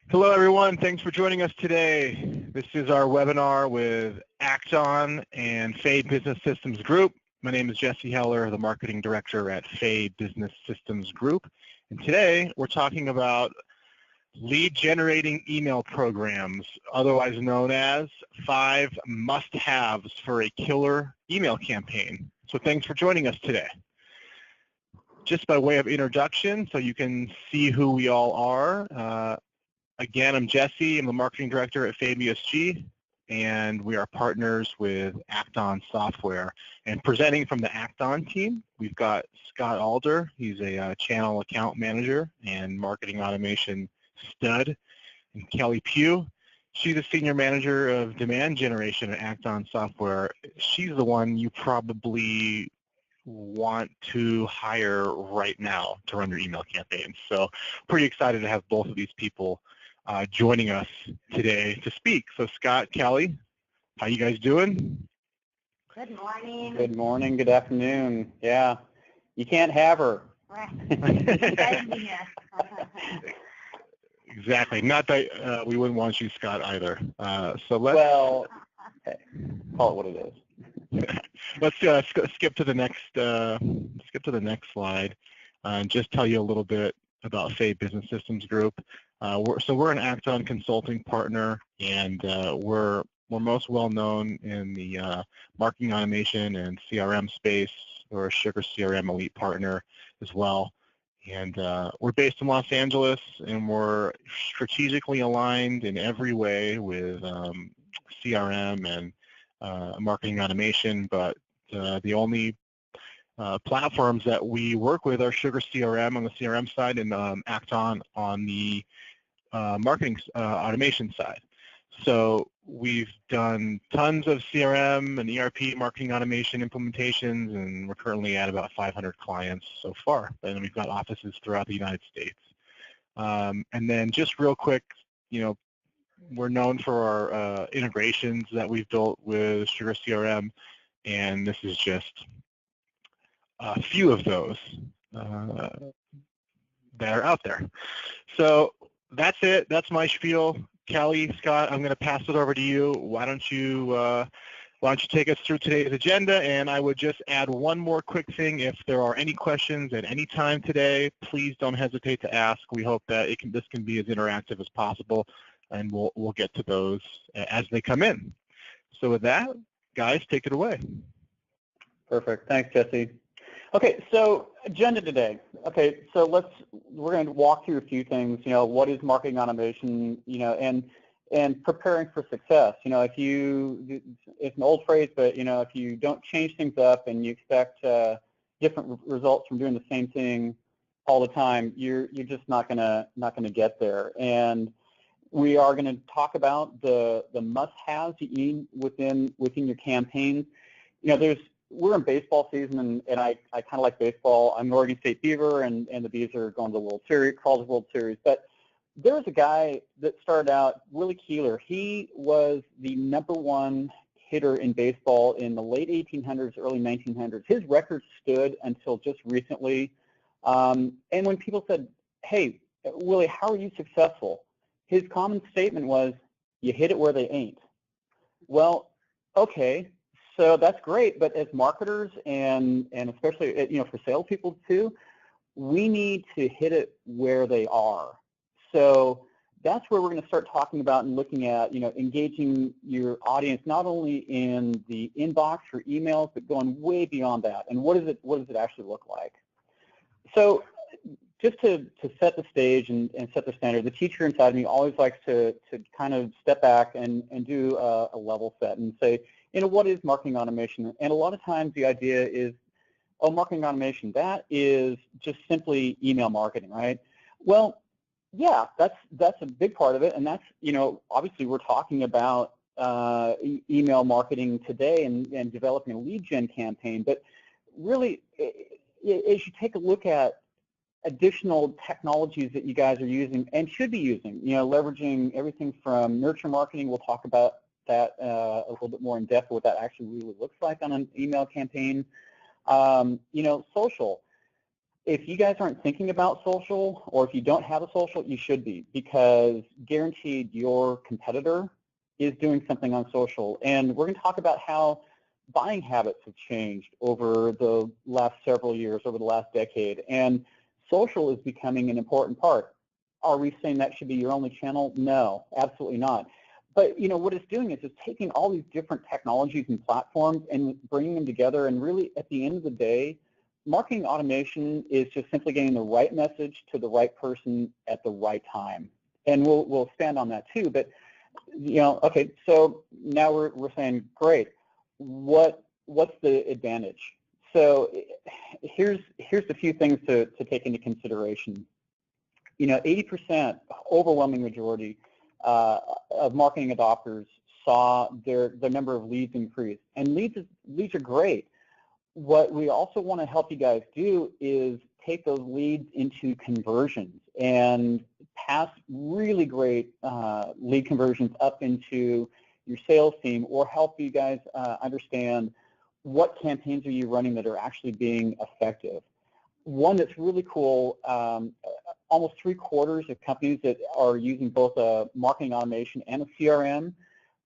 Hello, everyone. Thanks for joining us today. This is our webinar with Acton and Fade Business Systems Group. My name is Jesse Heller, the Marketing Director at Fade Business Systems Group. And today we're talking about lead generating email programs, otherwise known as 5 must-haves for a killer email campaign. So thanks for joining us today. Just by way of introduction, so you can see who we all are. Again, I'm Jesse. I'm the Marketing Director at Fade BSG, and we are partners with Acton Software. And presenting from the Acton team, we've got Scott Alder. He's a Channel Account Manager and Marketing Automation Stud. And Kelly Pugh, she's a Senior Manager of Demand Generation at Acton Software. She's the one you probably want to hire right now to run your email campaigns. So pretty excited to have both of these people joining us today to speak. So Scott, Kelly, how you guys doing? Good morning. Good morning, good afternoon. Yeah, you can't have her. Exactly. Not that we wouldn't want you, Scott, either. So let's. Well, okay. Call it what it is. Let's skip to the next slide and just tell you a little bit about Fade Business Systems Group. We're an Acton consulting partner, and we're most well known in the marketing automation and CRM space. We're a Sugar CRM Elite partner as well. And we're based in Los Angeles, and we're strategically aligned in every way with CRM and marketing automation, but the only platforms that we work with are Sugar CRM on the CRM side and Acton on the marketing automation side. So we've done tons of CRM and ERP marketing automation implementations, and we're currently at about 500 clients so far. And we've got offices throughout the United States. And then just real quick, we're known for our integrations that we've built with Sugar CRM, and this is just a few of those that are out there. So that's it. That's my spiel. Kelly, Scott, I'm going to pass it over to you. Why don't you take us through today's agenda? And I would just add one more quick thing. If there are any questions at any time today, please don't hesitate to ask. We hope that this can be as interactive as possible, and we'll get to those as they come in. So with that, guys, take it away. Perfect. Thanks, Jesse. Okay, so agenda today. Okay, so we're going to walk through a few things. What is marketing automation? And preparing for success. It's an old phrase, but if you don't change things up and you expect different results from doing the same thing all the time, you're just not gonna get there. And we are going to talk about the must-haves you need within your campaigns. We're in baseball season, and I kind of like baseball. I'm an Oregon State Beaver, and the Beavs are going to the World Series, College World Series. But there was a guy that started out, Willie Keeler. He was the #1 hitter in baseball in the late 1800s, early 1900s. His record stood until just recently. And when people said, "Hey, Willie, how are you successful?" His common statement was, "You hit it where they ain't." Well, okay. So that's great, but as marketers and especially for salespeople too, we need to hit it where they are. So that's where we're going to start talking about and looking at engaging your audience not only in the inbox for emails, but going way beyond that. And what does it actually look like? So just to set the stage and set the standard, the teacher inside of me always likes to kind of step back and do a level set and say, what is marketing automation? And a lot of times the idea is, marketing automation, that is just simply email marketing, right? Well, yeah, that's a big part of it, and that's, obviously we're talking about email marketing today and developing a lead gen campaign, but really, as you take a look at additional technologies that you guys are using and should be using, leveraging everything from nurture marketing, we'll talk about that a little bit more in depth, what that actually really looks like on an email campaign. Social. if you guys aren't thinking about social, or if you don't have a social, you should be, because guaranteed your competitor is doing something on social. And we're going to talk about how buying habits have changed over the last several years, over the last decade, and social is becoming an important part. Are we saying that should be your only channel? No, absolutely not. But what it's doing is it's taking all these different technologies and platforms and bringing them together, and really at the end of the day, marketing automation is just simply getting the right message to the right person at the right time. And we'll expand on that too. But okay, so now we're saying, great, what's the advantage? So here's a few things to take into consideration. 80%, overwhelming majority of marketing adopters saw their number of leads increase, and leads are great. What we also want to help you guys do is take those leads into conversions and pass really great lead conversions up into your sales team, or help you guys understand what campaigns are you running that are actually being effective. One that's really cool, almost 3/4 of companies that are using both a marketing automation and a CRM,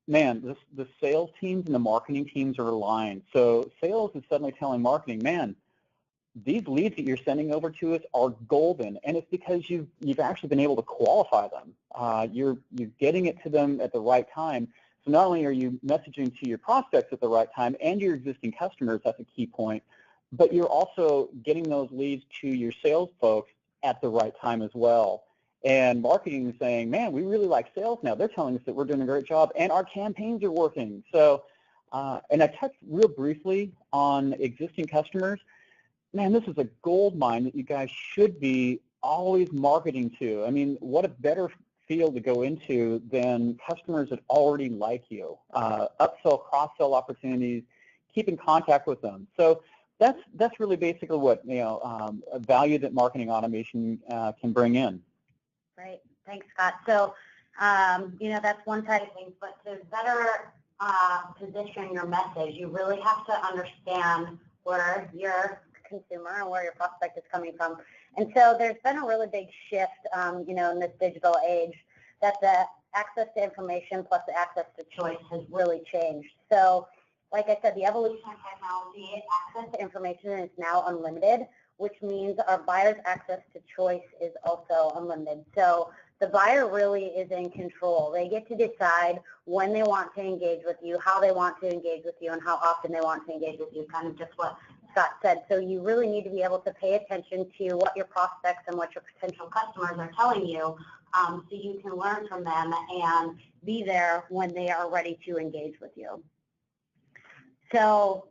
man, the sales teams and the marketing teams are aligned. So sales is suddenly telling marketing, man, these leads that you're sending over to us are golden, and it's because you've actually been able to qualify them. You're getting it to them at the right time. So not only are you messaging to your prospects at the right time and your existing customers, that's a key point, but you're also getting those leads to your sales folks at the right time as well. And marketing is saying, man, we really like sales now. They're telling us that we're doing a great job and our campaigns are working. So, and I touched real briefly on existing customers. Man, this is a gold mine that you guys should be always marketing to. I mean, what a better field to go into than customers that already like you. Upsell, cross-sell opportunities, keep in contact with them. So that's really basically what, a value that marketing automation can bring in. Great. Thanks, Scott. So, that's one side of things, but to better position your message, you really have to understand where your consumer and where your prospect is coming from. And so there's been a really big shift, in this digital age, that the access to information plus the access to choice has really changed. So, like I said, the evolution of technology, access to information is now unlimited, which means our buyer's access to choice is also unlimited. So the buyer really is in control. They get to decide when they want to engage with you, how they want to engage with you, and how often they want to engage with you, kind of just what Scott said. So you really need to be able to pay attention to what your prospects and what your potential customers are telling you, so you can learn from them and be there when they are ready to engage with you. So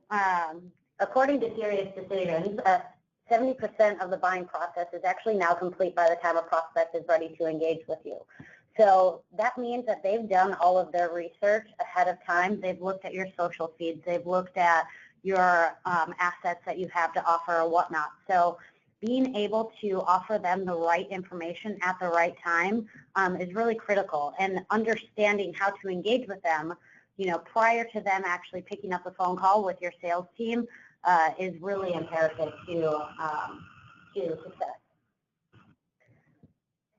according to SiriusDecisions, 70% of the buying process is actually now complete by the time a prospect is ready to engage with you. So that means that they've done all of their research ahead of time. They've looked at your social feeds. They've looked at your assets that you have to offer or whatnot. So being able to offer them the right information at the right time is really critical. And understanding how to engage with them, prior to them actually picking up a phone call with your sales team is really imperative to success.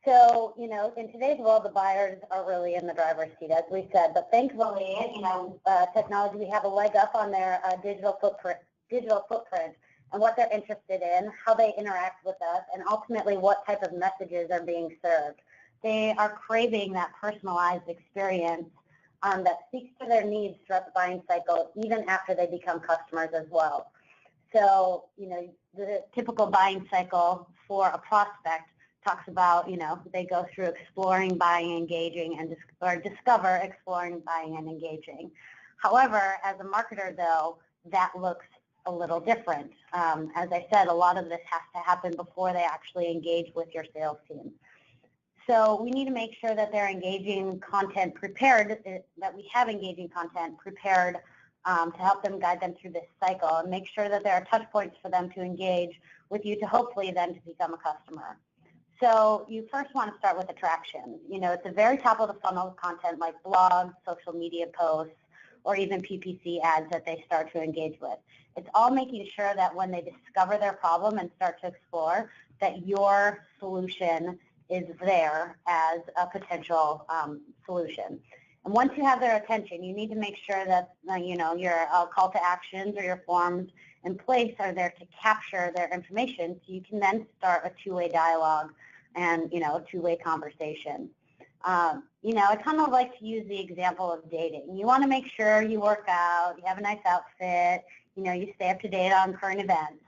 So, in today's world, the buyers are really in the driver's seat, as we said. But thankfully, technology, we have a leg up on their digital footprint, and what they're interested in, how they interact with us, and ultimately what type of messages are being served. They are craving that personalized experience that speaks to their needs throughout the buying cycle, even after they become customers as well. So, the typical buying cycle for a prospect talks about, they go through exploring, buying, engaging, and discover, exploring, buying, and engaging. However, as a marketer, though, that looks a little different. As I said, a lot of this has to happen before they actually engage with your sales team. So we need to make sure that they're engaging content prepared, that we have engaging content prepared to help them, guide them through this cycle, and make sure that there are touch points for them to engage with you to hopefully then to become a customer. So you first want to start with attraction. At the very top of the funnel of content like blogs, social media posts, or even PPC ads that they start to engage with. It's all making sure that when they discover their problem and start to explore, that your solution is there as a potential solution. And once you have their attention, you need to make sure that your call to actions or your forms in place are there to capture their information, so you can then start a two-way dialogue and a two-way conversation. I kind of like to use the example of dating. You want to make sure you work out, you have a nice outfit, you stay up to date on current events.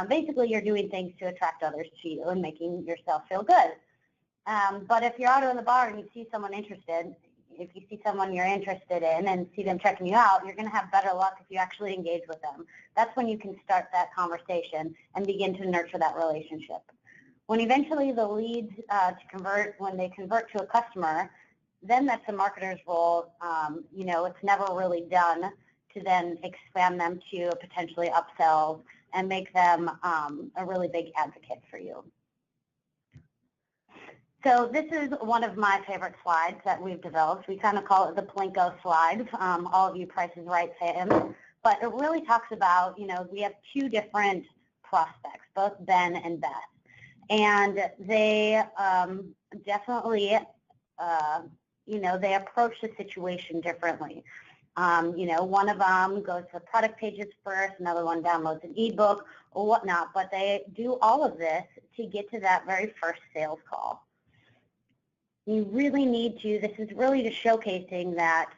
Basically, you're doing things to attract others to you and making yourself feel good. But if you're out in the bar and you see someone interested, if you see someone you're interested in and see them checking you out, you're going to have better luck if you actually engage with them. That's when you can start that conversation and begin to nurture that relationship. When eventually the leads when they convert to a customer, then that's a marketer's role. It's never really done to then expand them to potentially upsell and make them a really big advocate for you. So this is one of my favorite slides that we've developed. We kind of call it the Plinko slide. All of you Price is Right fans. But it really talks about, we have two different prospects, both Ben and Beth. And they definitely, they approach the situation differently. One of them goes to product pages first, another one downloads an ebook or whatnot, but they do all of this to get to that very first sales call. You really need to, this is really just showcasing that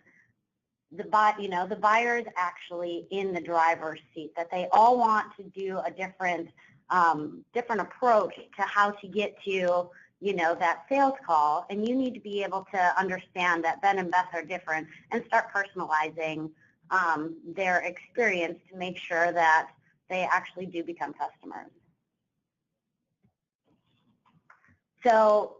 the buyer is actually in the driver's seat, that they all want to do a different approach to how to get to, that sales call, and you need to be able to understand that Ben and Beth are different and start personalizing their experience to make sure that they actually do become customers. So,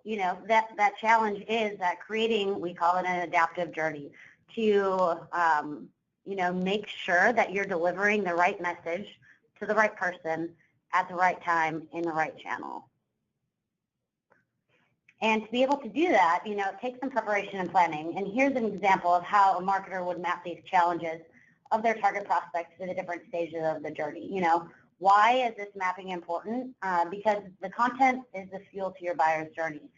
that challenge is that creating, we call it an adaptive journey, to, make sure that you're delivering the right message to the right person at the right time in the right channel. And to be able to do that, it takes some preparation and planning. And here's an example of how a marketer would map these challenges of their target prospects to the different stages of the journey. Why is this mapping important? Because the content is the fuel to your buyer's journey.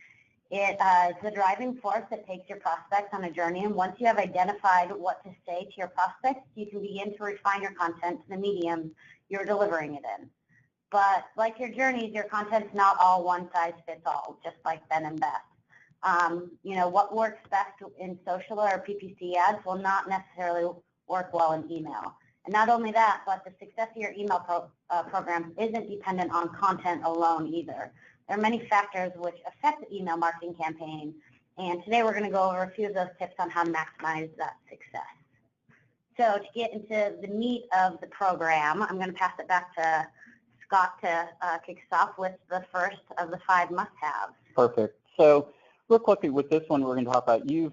It is the driving force that takes your prospects on a journey, and once you have identified what to say to your prospects, you can begin to refine your content to the medium you're delivering it in. But like your journeys, your content's not all one size fits all, just like Ben and Beth. What works best in social or PPC ads will not necessarily work well in email. And not only that, but the success of your email program isn't dependent on content alone either. There are many factors which affect the email marketing campaign, and today we're going to go over a few of those tips on how to maximize that success. So to get into the meat of the program, I'm going to pass it back to Scott to kick us off with the first of the 5 must-haves. Perfect. So real quickly with this one, we're going to talk about you've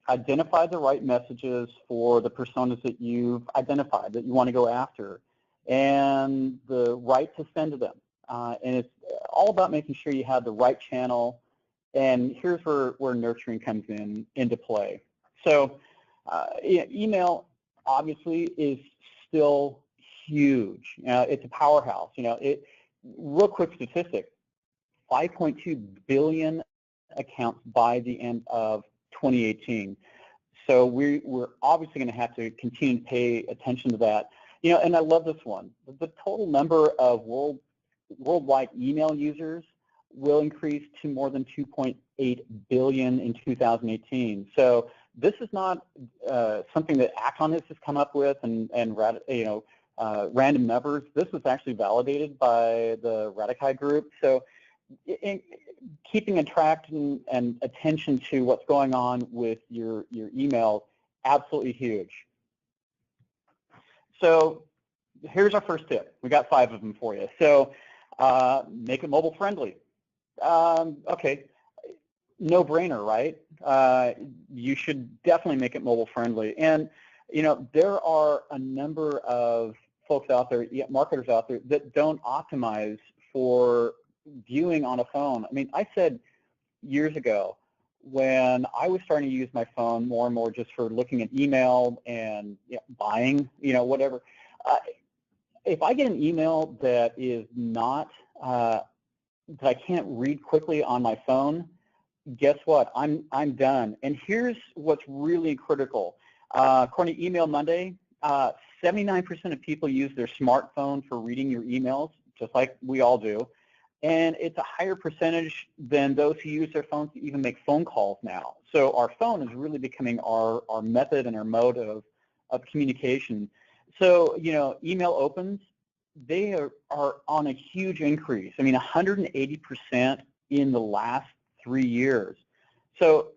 identified the right messages for the personas that you've identified that you want to go after, and the right to send to them. And it's all about making sure you have the right channel, and here's where nurturing comes into play. So email obviously is still huge. It's a powerhouse. Real quick statistic, 5.2 billion accounts by the end of 2018. So we're obviously going to have to continue to pay attention to that. And I love this one. The total number of worldwide email users will increase to more than 2.8 billion in 2018. So this is not something that Acton has just come up with and random numbers. This was actually validated by the Radikai group. So keeping a track and attention to what's going on with your email, absolutely huge. So here's our first tip. We got 5 of them for you. So make it mobile friendly. Okay, no brainer, right? You should definitely make it mobile friendly. And there are a number of folks out there, marketers out there, that don't optimize for viewing on a phone. I mean, I said years ago, when I was starting to use my phone more and more just for looking at email and buying, whatever. If I get an email that is not, that I can't read quickly on my phone, guess what? I'm done. And here's what's really critical. According to Email Monday, 79% of people use their smartphone for reading your emails, just like we all do. And it's a higher percentage than those who use their phones to even make phone calls now. So our phone is really becoming our method and our mode of communication. So, email opens, they are on a huge increase. I mean, 180% in the last 3 years. So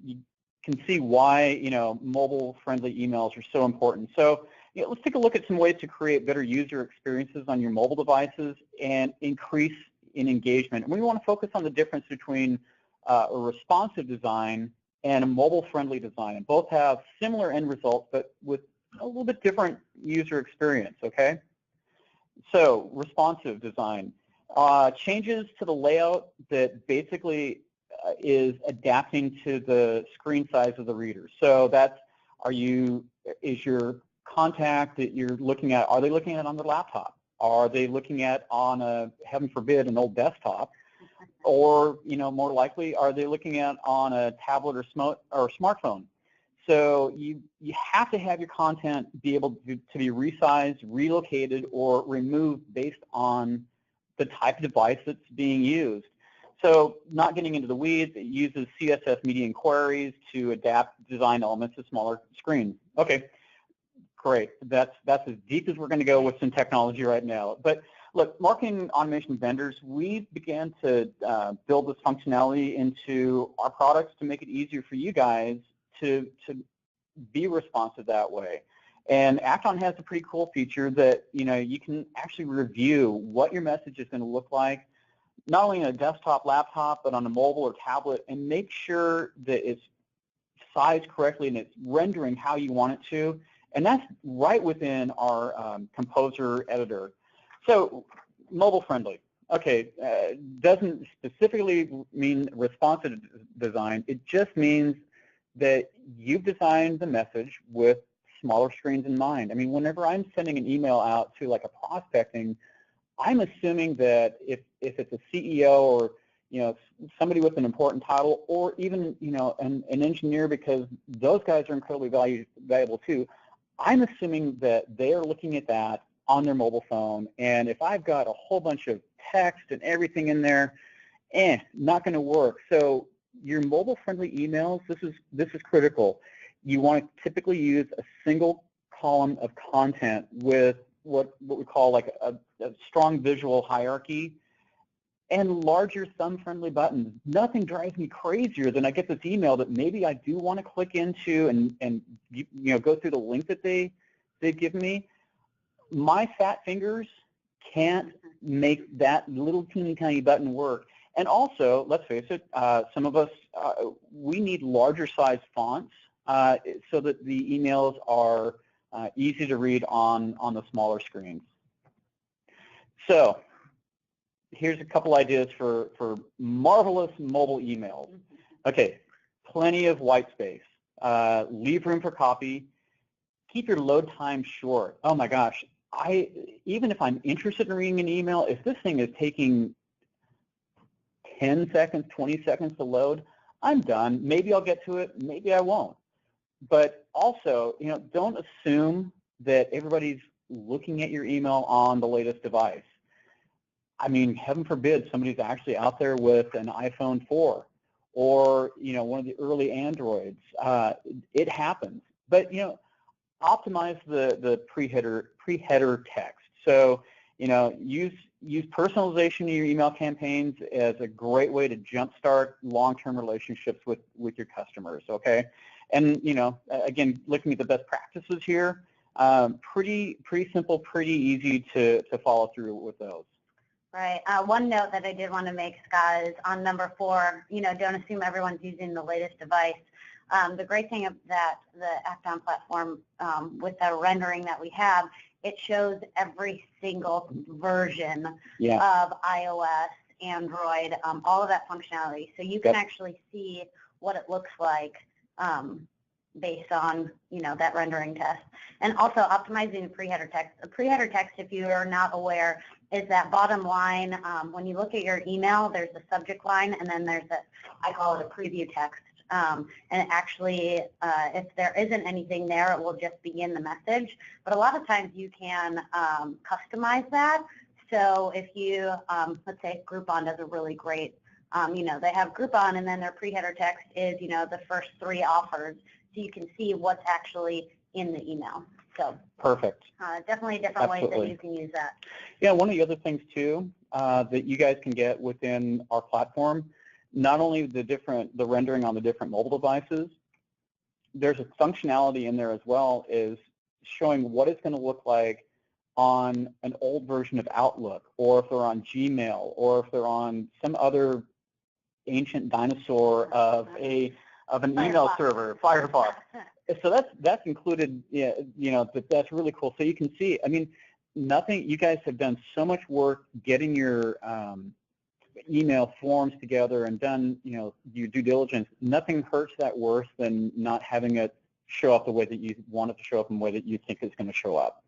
you can see why, mobile-friendly emails are so important. So let's take a look at some ways to create better user experiences on your mobile devices and increase in engagement. And we want to focus on the difference between a responsive design and a mobile-friendly design. And both have similar end results, but with a little bit different user experience, okay? So responsive design. Changes to the layout that basically is adapting to the screen size of the reader. So that's, is your contact that you're looking at, are they looking at it on their laptop? Are they looking at on a, heaven forbid, an old desktop? Or, more likely, are they looking at on a tablet or smartphone? So you have to have your content be able to be resized, relocated, or removed based on the type of device that's being used. So not getting into the weeds, it uses CSS media inquiries to adapt design elements to smaller screens. Okay, great. That's as deep as we're going to go with some technology right now. But look, marketing automation vendors, we began to build this functionality into our products to make it easier for you guys to be responsive that way. And Act-On has a pretty cool feature that, you can actually review what your message is going to look like, not only on a desktop, laptop, but on a mobile or tablet, and make sure that it's sized correctly and it's rendering how you want it to. And that's right within our Composer editor. So mobile friendly. Okay, doesn't specifically mean responsive design. It just means that you've designed the message with smaller screens in mind. I mean, whenever I'm sending an email out to like a prospecting, I'm assuming that if it's a CEO or somebody with an important title, or even an engineer, because those guys are incredibly valuable too, I'm assuming that they are looking at that on their mobile phone. And if I've got a whole bunch of text and everything in there, not going to work. So your mobile-friendly emails, this is critical. You want to typically use a single column of content with what we call like a strong visual hierarchy and larger thumb-friendly buttons. Nothing drives me crazier than I get this email that maybe I do want to click into and go through the link that they've given me. My fat fingers can't make that little teeny tiny button work. And also, let's face it, some of us, we need larger size fonts so that the emails are easy to read on the smaller screens. So here's a couple ideas for marvelous mobile emails. Okay, plenty of white space. Leave room for copy. Keep your load time short. Oh my gosh, even if I'm interested in reading an email, if this thing is taking 10 seconds, 20 seconds to load, I'm done. Maybe I'll get to it, maybe I won't. But also, don't assume that everybody's looking at your email on the latest device. I mean, heaven forbid somebody's actually out there with an iPhone 4 or, one of the early Androids. It happens. But, optimize the pre-header text. So, use personalization in your email campaigns as a great way to jumpstart long-term relationships with your customers, okay? And, again, looking at the best practices here, pretty simple, pretty easy to follow through with those. Right. One note that I did want to make, Scott, is on number 4, don't assume everyone's using the latest device. The great thing of that, the Act-On platform, with the rendering that we have, it shows every single version of iOS, Android, all of that functionality. So you can actually see what it looks like based on, that rendering test. And also optimizing the pre-header text. A pre-header text, if you are not aware, is that bottom line. When you look at your email, there's a subject line, and then there's I call it a preview text. And actually, if there isn't anything there, it will just begin the message. But a lot of times you can customize that. So if you, let's say Groupon does a really great, they have Groupon, and then their pre-header text is, the first 3 offers. So you can see what's actually in the email. So perfect. Definitely different ways that you can use that. Yeah, one of the other things too that you guys can get within our platform, not only the rendering on the different mobile devices, there's a functionality in there as well, is showing what it's going to look like on an old version of Outlook, or if they're on Gmail, or if they're on some other ancient dinosaur of an email server, Firefox. So that's included. Yeah, that's really cool. So you can see. I mean, you guys have done so much work getting your email forms together and done, your due diligence. Nothing hurts that worse than not having it show up the way that you want it to show up and the way that you think it's going to show up.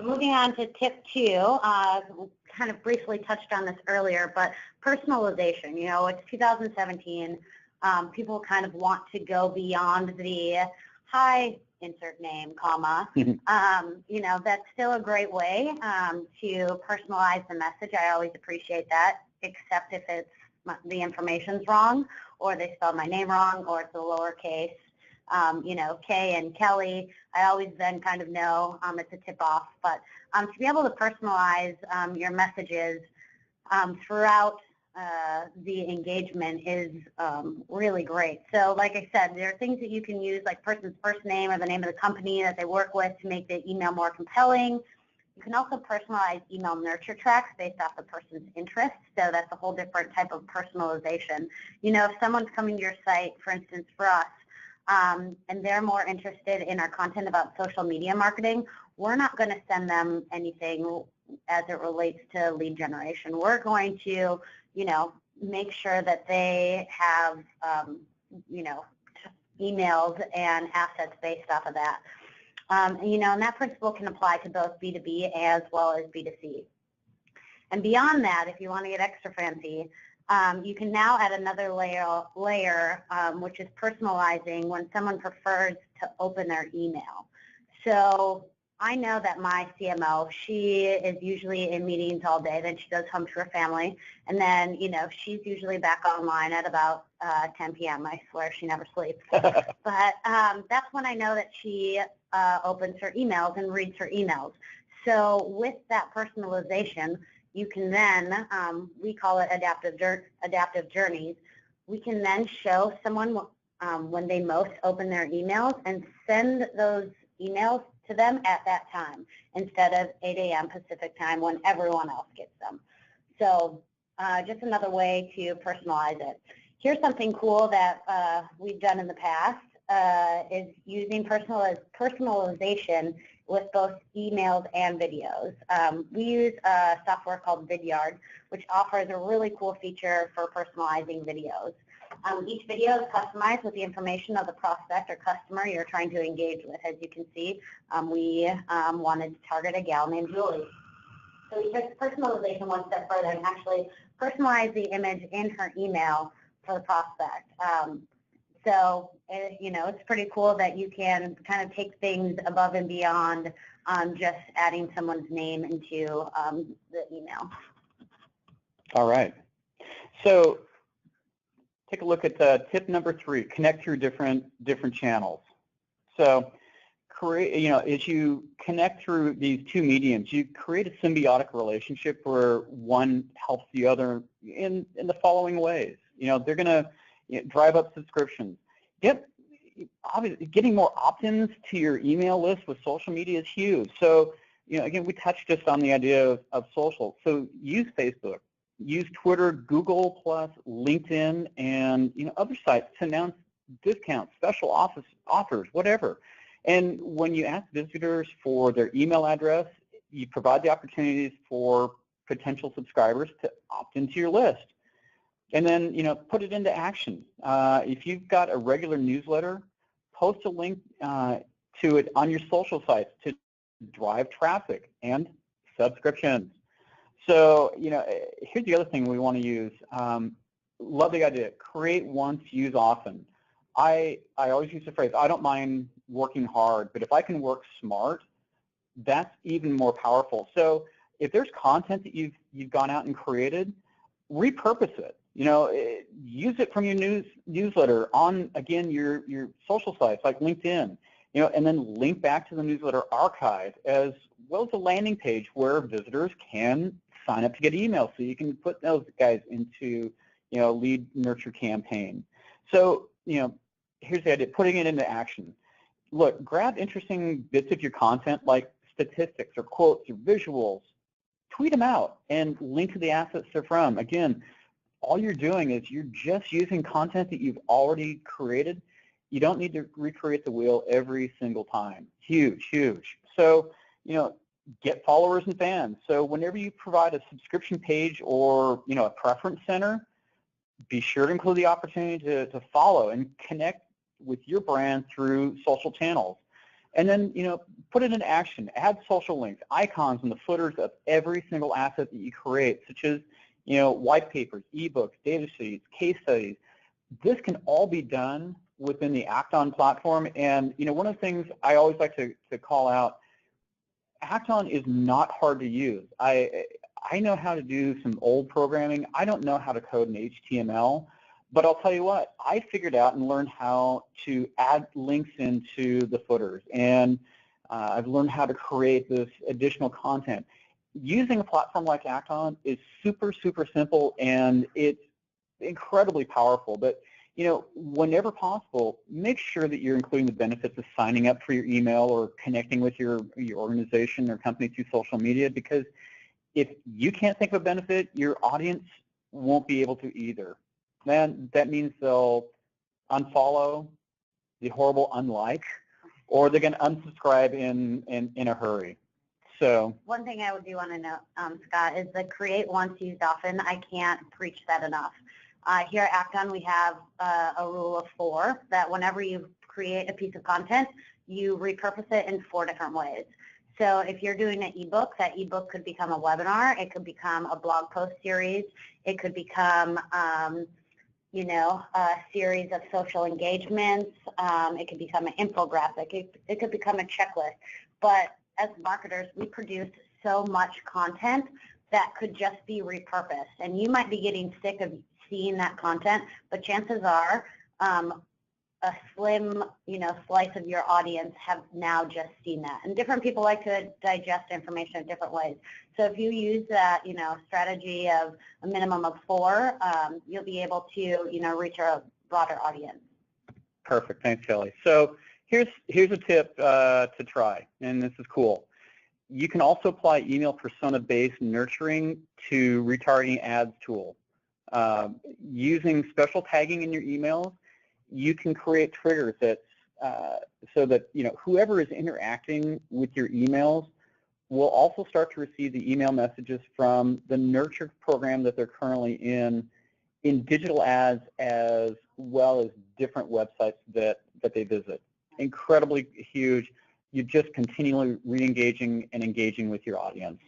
Moving on to tip 2, kind of briefly touched on this earlier, but personalization. It's 2017. People kind of want to go beyond the hi, insert name, comma. That's still a great way to personalize the message. I always appreciate that, except if the information's wrong, or they spelled my name wrong, or it's a lowercase. K and Kelly, I always then kind of know it's a tip-off. But to be able to personalize your messages throughout the engagement is really great. So like I said, there are things that you can use, like person's first name or the name of the company that they work with, to make the email more compelling. You can also personalize email nurture tracks based off the person's interests. So that's a whole different type of personalization. If someone's coming to your site, for instance, for us, and they're more interested in our content about social media marketing, we're not going to send them anything as it relates to lead generation. We're going to, make sure that they have, emails and assets based off of that. And that principle can apply to both B2B as well as B2C. And beyond that, if you want to get extra fancy, you can now add another layer, which is personalizing when someone prefers to open their email. So I know that my CMO, she is usually in meetings all day, then she goes home to her family, and then, she's usually back online at about 10 p.m. I swear she never sleeps. But that's when I know that she opens her emails and reads her emails. So with that personalization, you can then, we call it adaptive journeys, we can then show someone when they most open their emails and send those emails to them at that time instead of 8 a.m. Pacific time when everyone else gets them. So just another way to personalize it. Here's something cool that we've done in the past is using personalization with both emails and videos. We use a software called Vidyard, which offers a really cool feature for personalizing videos. Each video is customized with the information of the prospect or customer you're trying to engage with. As you can see, we wanted to target a gal named Julie. So we took personalization one step further and actually personalized the image in her email for the prospect. So, it's pretty cool that you can kind of take things above and beyond just adding someone's name into the email. All right. So take a look at tip number 3, connect through different channels. So as you connect through these two mediums, you create a symbiotic relationship where one helps the other in the following ways. They're going to drive up subscriptions. Getting more opt-ins to your email list with social media is huge. So, again, we touched just on the idea of social. So use Facebook, use Twitter, Google+, LinkedIn, and other sites to announce discounts, special offers, whatever. And when you ask visitors for their email address, you provide the opportunities for potential subscribers to opt into your list. And then, put it into action. If you've got a regular newsletter, post a link to it on your social sites to drive traffic and subscriptions. So, here's the other thing we want to use. Love the idea. Create once, use often. I always use the phrase, I don't mind working hard, but if I can work smart, that's even more powerful. So if there's content that you've gone out and created, repurpose it. Use it from your newsletter on, again, your social sites like LinkedIn, and then link back to the newsletter archive as well as a landing page where visitors can sign up to get emails, so you can put those guys into, lead nurture campaign. So, here's the idea, putting it into action. Look, grab interesting bits of your content like statistics or quotes or visuals, tweet them out and link to the assets they're from. Again, all you're doing is you're just using content that you've already created. You don't need to recreate the wheel every single time. Huge, huge. So, get followers and fans. So whenever you provide a subscription page or, a preference center, be sure to include the opportunity to follow and connect with your brand through social channels. And then, put it in action. Add social links, icons in the footers of every single asset that you create, such as, white papers, ebooks, data sheets, case studies. This can all be done within the Act-On platform. And, one of the things I always like to call out, Act-On is not hard to use. I know how to do some old programming. I don't know how to code in HTML, but I'll tell you what, I figured out and learned how to add links into the footers, and I've learned how to create this additional content. Using a platform like Act-On is super, super simple, and it's incredibly powerful. But, whenever possible, make sure that you're including the benefits of signing up for your email or connecting with your organization or company through social media, because if you can't think of a benefit, your audience won't be able to either. Then that means they'll unfollow, the horrible unlike, or they're going to unsubscribe in a hurry. So one thing I do want to note, Scott, is the create once, use often. I can't preach that enough. Here at Act-On, we have a rule of 4 that whenever you create a piece of content, you repurpose it in 4 different ways. So if you're doing an ebook, that ebook could become a webinar, it could become a blog post series, it could become a series of social engagements, it could become an infographic, it could become a checklist. But as marketers, we produce so much content that could just be repurposed. And you might be getting sick of seeing that content, but chances are a slim, slice of your audience have now just seen that. And different people like to digest information in different ways. So if you use that, strategy of a minimum of 4, you'll be able to, reach a broader audience. Perfect. Thanks, Kelly. So here's a tip to try, and this is cool. You can also apply email persona-based nurturing to retargeting ads tool. Using special tagging in your emails, you can create triggers that so that whoever is interacting with your emails will also start to receive the email messages from the nurture program that they're currently in digital ads as well as different websites that they visit. Incredibly huge. You're just continually re-engaging and engaging with your audience.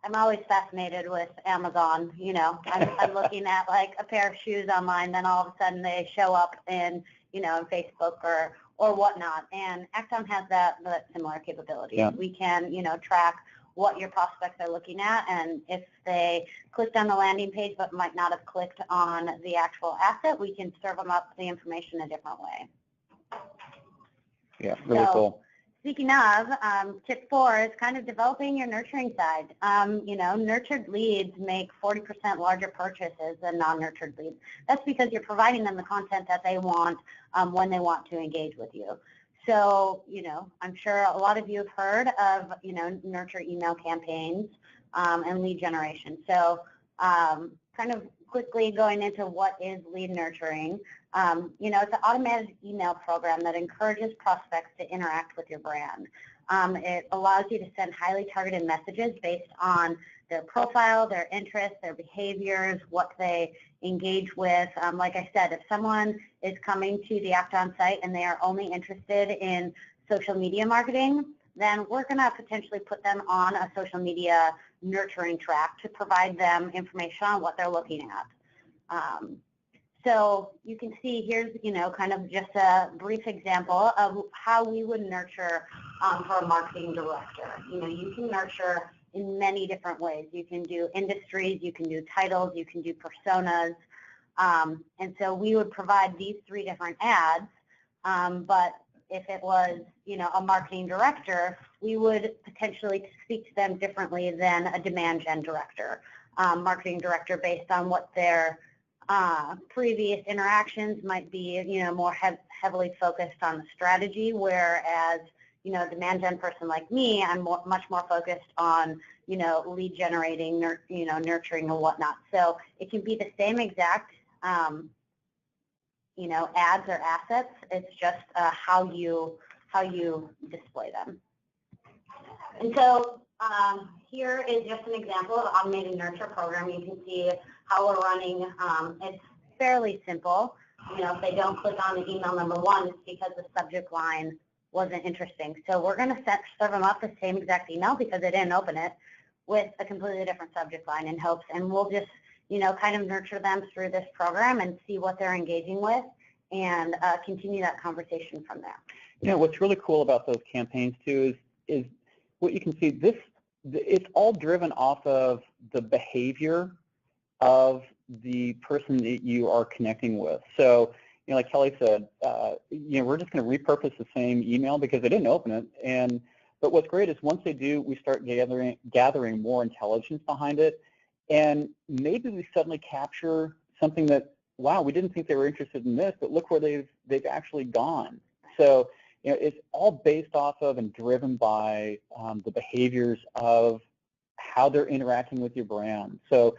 I'm always fascinated with Amazon. I'm looking at like a pair of shoes online, then all of a sudden they show up in, in Facebook or whatnot. And Act-On has that similar capability. Yeah. We can, track what your prospects are looking at, and if they clicked on the landing page but might not have clicked on the actual asset, we can serve them up the information a different way. Yeah, really cool. Speaking of, tip 4 is kind of developing your nurturing side. Nurtured leads make 40% larger purchases than non-nurtured leads. That's because you're providing them the content that they want when they want to engage with you. So, I'm sure a lot of you have heard of, nurture email campaigns and lead generation. So, kind of quickly going into what is lead nurturing. It's an automated email program that encourages prospects to interact with your brand. It allows you to send highly targeted messages based on their profile, their interests, their behaviors, what they engage with. Like I said, if someone is coming to the Act-On site and they are only interested in social media marketing, then we're going to potentially put them on a social media nurturing track to provide them information on what they're looking at. So you can see here's, kind of just a brief example of how we would nurture for a marketing director. You can nurture in many different ways. You can do industries, you can do titles, you can do personas. And so we would provide these 3 different ads, but if it was, a marketing director, we would potentially speak to them differently than a demand gen director, marketing director, based on what their previous interactions might be, more heavily focused on the strategy, whereas, a demand gen person like me, I'm much more focused on, lead generating, nurturing and whatnot. So it can be the same exact, ads or assets. It's just how you display them. And so here is just an example of automated nurture program. You can see how we're running. It's fairly simple. If they don't click on the email number 1, it's because the subject line wasn't interesting. So we're going to serve them up the same exact email because they didn't open it with a completely different subject line in hopes. And we'll just, kind of nurture them through this program and see what they're engaging with and continue that conversation from there. What's really cool about those campaigns too is what you can see. It's all driven off of the behavior of the person that you are connecting with. So, like Kelly said, we're just going to repurpose the same email because they didn't open it. But what's great is once they do, we start gathering more intelligence behind it, and maybe we suddenly capture something that, wow, we didn't think they were interested in this, but look where they've actually gone. So, it's all based off of and driven by the behaviors of how they're interacting with your brand. So,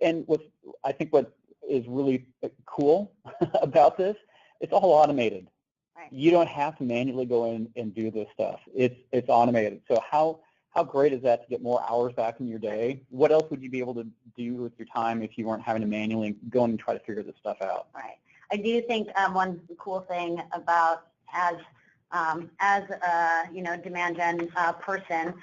and I think what is really cool about this, it's all automated. Right. You don't have to manually go in and do this stuff. It's automated. So how great is that to get more hours back in your day? What else would you be able to do with your time if you weren't having to manually go in and try to figure this stuff out? Right. I do think one cool thing about as a demand gen person,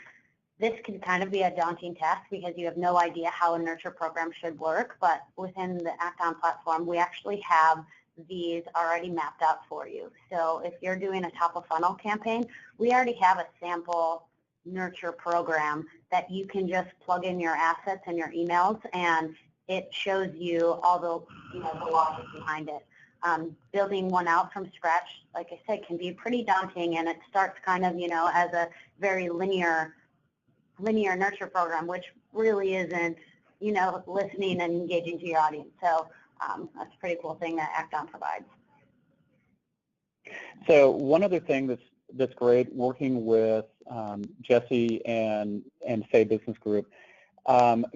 this can kind of be a daunting task because you have no idea how a nurture program should work, but within the Act-On platform, we actually have these already mapped out for you. So if you're doing a top of funnel campaign, we already have a sample nurture program that you can just plug in your assets and your emails, and it shows you all the the logic behind it. Building one out from scratch, like I said, can be pretty daunting, and it starts kind of as a very linear nurture program, which really isn't listening and engaging to your audience. So that's a pretty cool thing that Act-On provides. So one other thing that's great working with Jesse and Faye Business Group,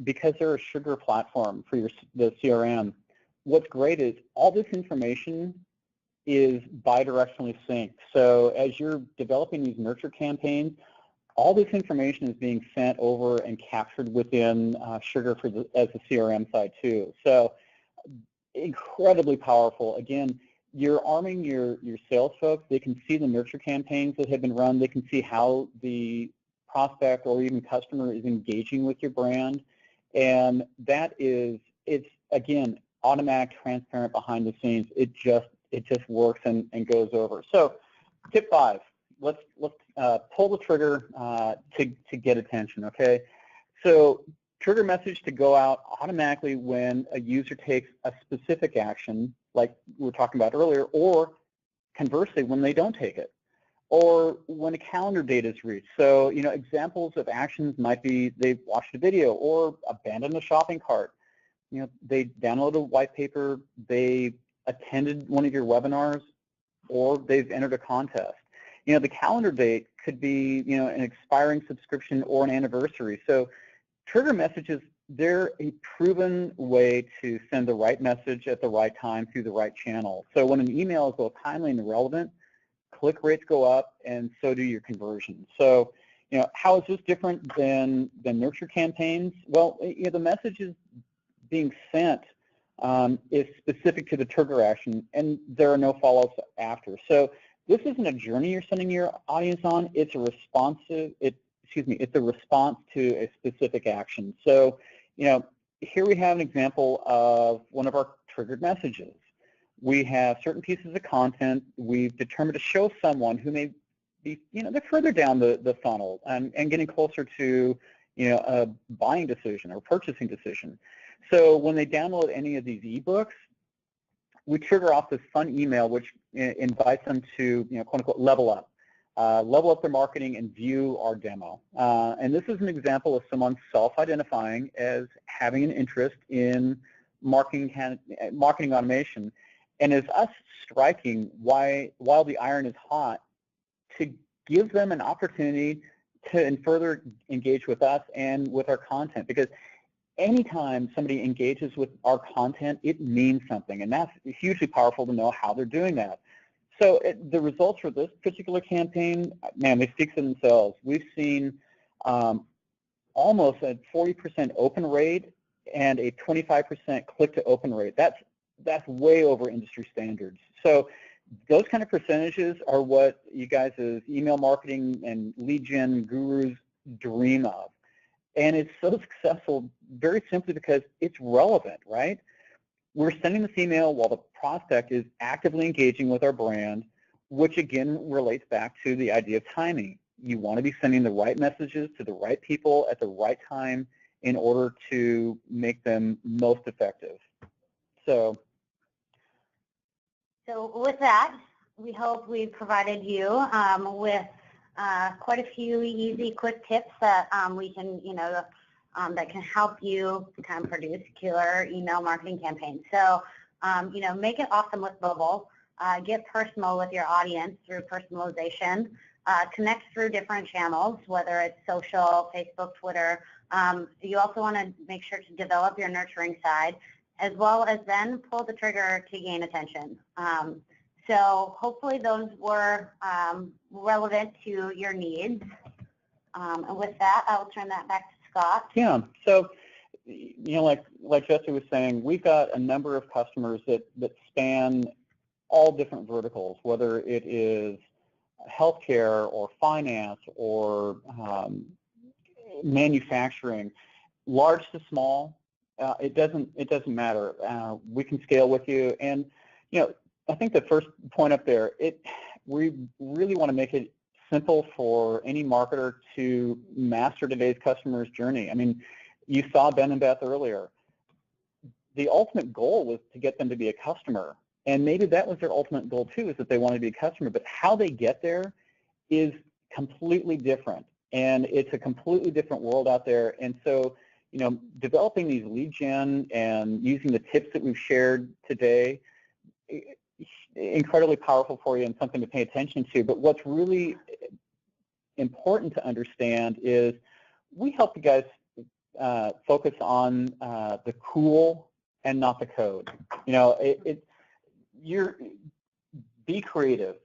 because they're a sugar platform for the CRM. What's great is all this information is bidirectionally synced. So as you're developing these nurture campaigns, all this information is being sent over and captured within Sugar as a CRM side too. So incredibly powerful. Again, you're arming your sales folks. They can see the nurture campaigns that have been run. They can see how the prospect or even customer is engaging with your brand. And that it's again, automatic, transparent behind the scenes. It just works and goes over. So tip 5, let's pull the trigger to get attention, okay? So trigger message to go out automatically when a user takes a specific action, like we were talking about earlier, or conversely, when they don't take it, or when a calendar date is reached. So, examples of actions might be they've watched a video or abandoned a shopping cart. They downloaded a white paper, they attended one of your webinars, or they've entered a contest. The calendar date could be, an expiring subscription or an anniversary. So trigger messages, they're a proven way to send the right message at the right time through the right channel. So when an email is both timely and relevant, click rates go up, and so do your conversions. So, how is this different than nurture campaigns? Well, the message is being sent is specific to the trigger action, and there are no follow-ups after. So this isn't a journey you're sending your audience on. It's a it's a response to a specific action. So, here we have an example of one of our triggered messages. We have certain pieces of content we've determined to show someone who may be, they're further down the funnel and getting closer to, a buying decision or purchasing decision. So when they download any of these ebooks, we trigger off this fun email which invites them to, quote unquote, level up their marketing and view our demo. And this is an example of someone self-identifying as having an interest in marketing automation, and is us striking while the iron is hot to give them an opportunity to further engage with us and with our content. Because anytime somebody engages with our content, it means something, and that's hugely powerful to know how they're doing that. So the results for this particular campaign, man, they speak for themselves. We've seen almost a 40% open rate and a 25% click-to-open rate. That's way over industry standards. So those kind of percentages are what you guys as email marketing and lead gen gurus dream of. And it's so successful very simply because it's relevant, right? We're sending this email while the prospect is actively engaging with our brand, which again relates back to the idea of timing. You want to be sending the right messages to the right people at the right time in order to make them most effective. So with that, we hope we've provided you with quite a few easy, quick tips that we can, that can help you kind of produce killer email marketing campaigns. So, make it awesome with mobile. Get personal with your audience through personalization. Connect through different channels, whether it's social, Facebook, Twitter. You also want to make sure to develop your nurturing side, as well as then pull the trigger to gain attention. So hopefully those were relevant to your needs. And with that, I'll turn that back to Scott. Yeah. So, like Jesse was saying, we've got a number of customers that span all different verticals, whether it is healthcare or finance or manufacturing, large to small. It doesn't matter. We can scale with you, and I think the first point up there, we really want to make it simple for any marketer to master today's customer's journey. I mean, you saw Ben and Beth earlier. The ultimate goal was to get them to be a customer, and maybe that was their ultimate goal too, is that they want to be a customer, but how they get there is completely different, and it's a completely different world out there. And so, developing these lead gen and using the tips that we've shared today, incredibly powerful for you and something to pay attention to. But what's really important to understand is we help you guys focus on the cool and not the code. Be creative,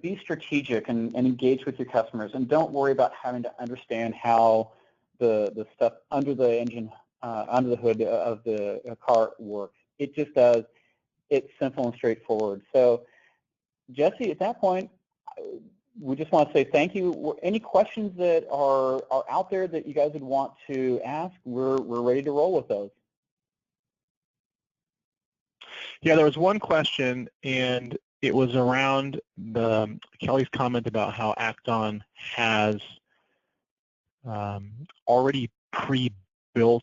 be strategic and engage with your customers, and don't worry about having to understand how the stuff under the engine, under the hood of the car works. It just does. It's simple and straightforward. So, Jesse, at that point, we just want to say thank you. Any questions that are out there that you guys would want to ask, we're ready to roll with those. Yeah, there was one question, and it was around Kelly's comment about how Act-On has already pre-built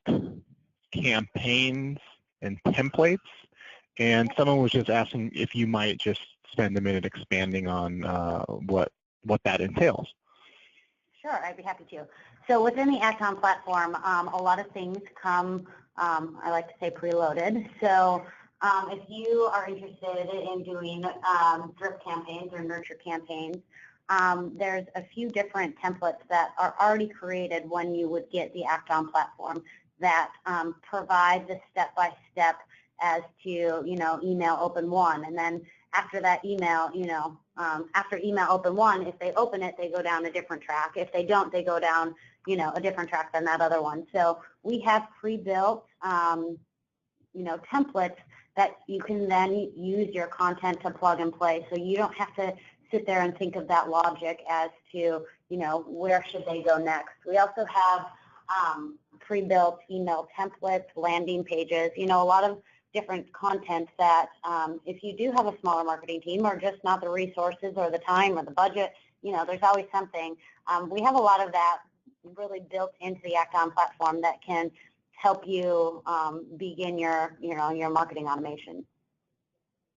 campaigns and templates. And someone was just asking if you might just spend a minute expanding on what that entails. Sure, I'd be happy to. So within the Act-On platform, a lot of things come, I like to say, preloaded. So if you are interested in doing drip campaigns or nurture campaigns, there's a few different templates that are already created when you would get the Act-On platform that provide the step-by-step as to, email open one, and then after that email, after email open one, if they open it, they go down a different track. If they don't, they go down, a different track than that other one. So we have pre-built, templates that you can then use your content to plug and play. So you don't have to sit there and think of that logic as to, where should they go next. We also have pre-built email templates, landing pages, a lot of different content that if you do have a smaller marketing team or just not the resources or the time or the budget, there's always something. We have a lot of that really built into the Act-On platform that can help you begin your marketing automation.